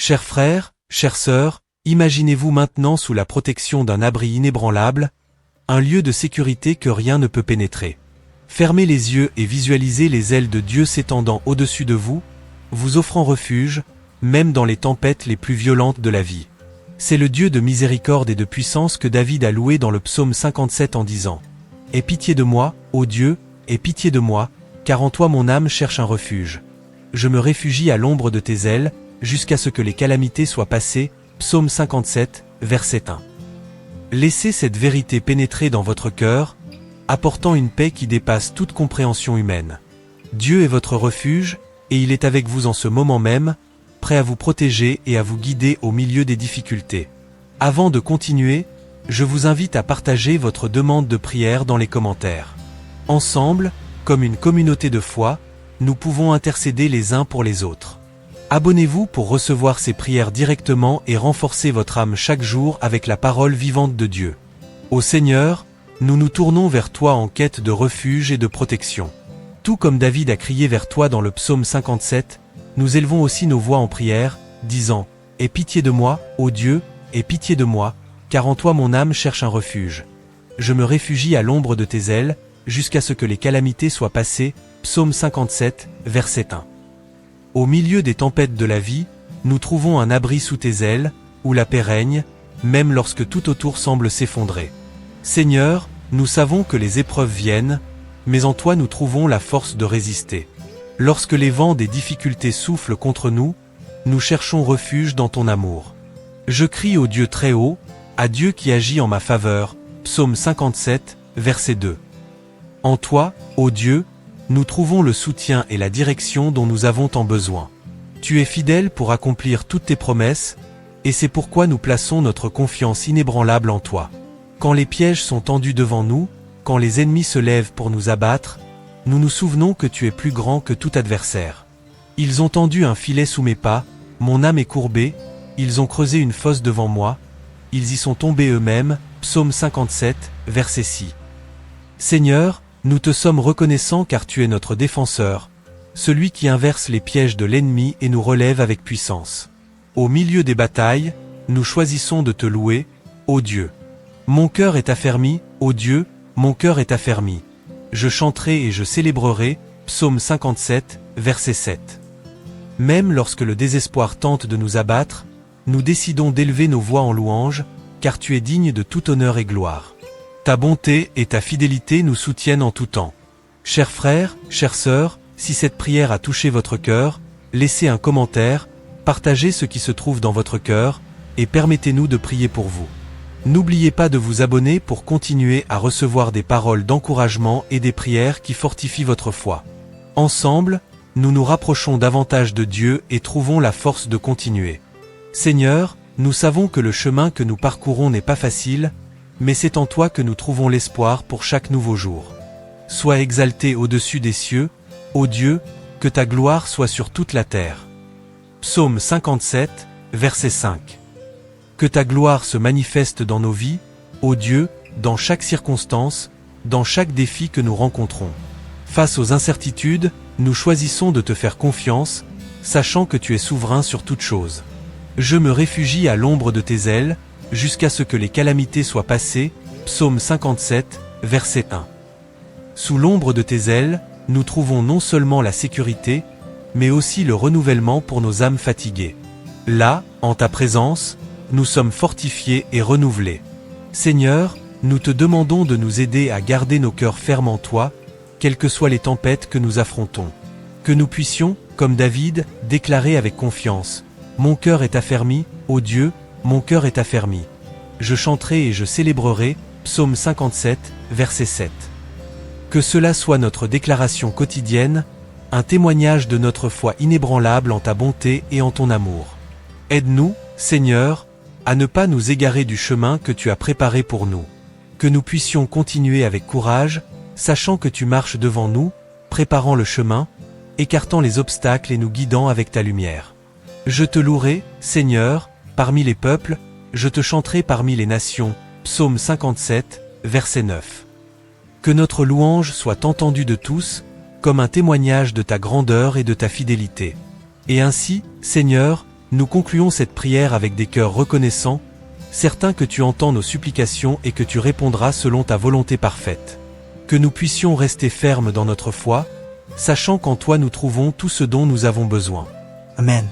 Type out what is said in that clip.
Chers frères, chères sœurs, imaginez-vous maintenant sous la protection d'un abri inébranlable, un lieu de sécurité que rien ne peut pénétrer. Fermez les yeux et visualisez les ailes de Dieu s'étendant au-dessus de vous, vous offrant refuge, même dans les tempêtes les plus violentes de la vie. C'est le Dieu de miséricorde et de puissance que David a loué dans le psaume 57 en disant « Aie pitié de moi, ô Dieu, aie pitié de moi, car en toi mon âme cherche un refuge. Je me réfugie à l'ombre de tes ailes, jusqu'à ce que les calamités soient passées. » Psaume 57, verset 1. Laissez cette vérité pénétrer dans votre cœur, apportant une paix qui dépasse toute compréhension humaine. Dieu est votre refuge, et il est avec vous en ce moment même, prêt à vous protéger et à vous guider au milieu des difficultés. Avant de continuer, je vous invite à partager votre demande de prière dans les commentaires. Ensemble, comme une communauté de foi, nous pouvons intercéder les uns pour les autres. Abonnez-vous pour recevoir ces prières directement et renforcer votre âme chaque jour avec la parole vivante de Dieu. Ô Seigneur, nous nous tournons vers toi en quête de refuge et de protection. Tout comme David a crié vers toi dans le psaume 57, nous élevons aussi nos voix en prière, disant « Aie pitié de moi, ô Dieu, aie pitié de moi, car en toi mon âme cherche un refuge. Je me réfugie à l'ombre de tes ailes, jusqu'à ce que les calamités soient passées. » Psaume 57, verset 1. Au milieu des tempêtes de la vie, nous trouvons un abri sous tes ailes, où la paix règne, même lorsque tout autour semble s'effondrer. Seigneur, nous savons que les épreuves viennent, mais en toi nous trouvons la force de résister. Lorsque les vents des difficultés soufflent contre nous, nous cherchons refuge dans ton amour. Je crie au Dieu très haut, à Dieu qui agit en ma faveur. Psaume 57, verset 2. En toi, ô Dieu, nous trouvons le soutien et la direction dont nous avons tant besoin. Tu es fidèle pour accomplir toutes tes promesses, et c'est pourquoi nous plaçons notre confiance inébranlable en toi. Quand les pièges sont tendus devant nous, quand les ennemis se lèvent pour nous abattre, nous nous souvenons que tu es plus grand que tout adversaire. Ils ont tendu un filet sous mes pas, mon âme est courbée, ils ont creusé une fosse devant moi, ils y sont tombés eux-mêmes. Psaume 57, verset 6. Seigneur, nous te sommes reconnaissants car tu es notre défenseur, celui qui inverse les pièges de l'ennemi et nous relève avec puissance. Au milieu des batailles, nous choisissons de te louer, ô Dieu. Mon cœur est affermi, ô Dieu, mon cœur est affermi. Je chanterai et je célébrerai. Psaume 57, verset 7. Même lorsque le désespoir tente de nous abattre, nous décidons d'élever nos voix en louange, car tu es digne de tout honneur et gloire. Ta bonté et ta fidélité nous soutiennent en tout temps. Chers frères, chères sœurs, si cette prière a touché votre cœur, laissez un commentaire, partagez ce qui se trouve dans votre cœur, et permettez-nous de prier pour vous. N'oubliez pas de vous abonner pour continuer à recevoir des paroles d'encouragement et des prières qui fortifient votre foi. Ensemble, nous nous rapprochons davantage de Dieu et trouvons la force de continuer. Seigneur, nous savons que le chemin que nous parcourons n'est pas facile, mais c'est en toi que nous trouvons l'espoir pour chaque nouveau jour. Sois exalté au-dessus des cieux, ô Dieu, que ta gloire soit sur toute la terre. Psaume 57, verset 5. Que ta gloire se manifeste dans nos vies, ô Dieu, dans chaque circonstance, dans chaque défi que nous rencontrons. Face aux incertitudes, nous choisissons de te faire confiance, sachant que tu es souverain sur toutes choses. Je me réfugie à l'ombre de tes ailes, jusqu'à ce que les calamités soient passées. Psaume 57, verset 1. Sous l'ombre de tes ailes, nous trouvons non seulement la sécurité, mais aussi le renouvellement pour nos âmes fatiguées. Là, en ta présence, nous sommes fortifiés et renouvelés. Seigneur, nous te demandons de nous aider à garder nos cœurs fermes en toi, quelles que soient les tempêtes que nous affrontons. Que nous puissions, comme David, déclarer avec confiance « Mon cœur est affermi, ô Dieu, mon cœur est affermi. Je chanterai et je célébrerai. » Psaume 57, verset 7. Que cela soit notre déclaration quotidienne, un témoignage de notre foi inébranlable en ta bonté et en ton amour. Aide-nous, Seigneur, à ne pas nous égarer du chemin que tu as préparé pour nous. Que nous puissions continuer avec courage, sachant que tu marches devant nous, préparant le chemin, écartant les obstacles et nous guidant avec ta lumière. Je te louerai, Seigneur, parmi les peuples, je te chanterai parmi les nations. Psaume 57, verset 9. Que notre louange soit entendue de tous, comme un témoignage de ta grandeur et de ta fidélité. Et ainsi, Seigneur, Nous concluons cette prière avec des cœurs reconnaissants, certains que tu entends nos supplications et que tu répondras selon ta volonté parfaite. Que nous puissions rester fermes dans notre foi, sachant qu'en toi nous trouvons tout ce dont nous avons besoin. Amen.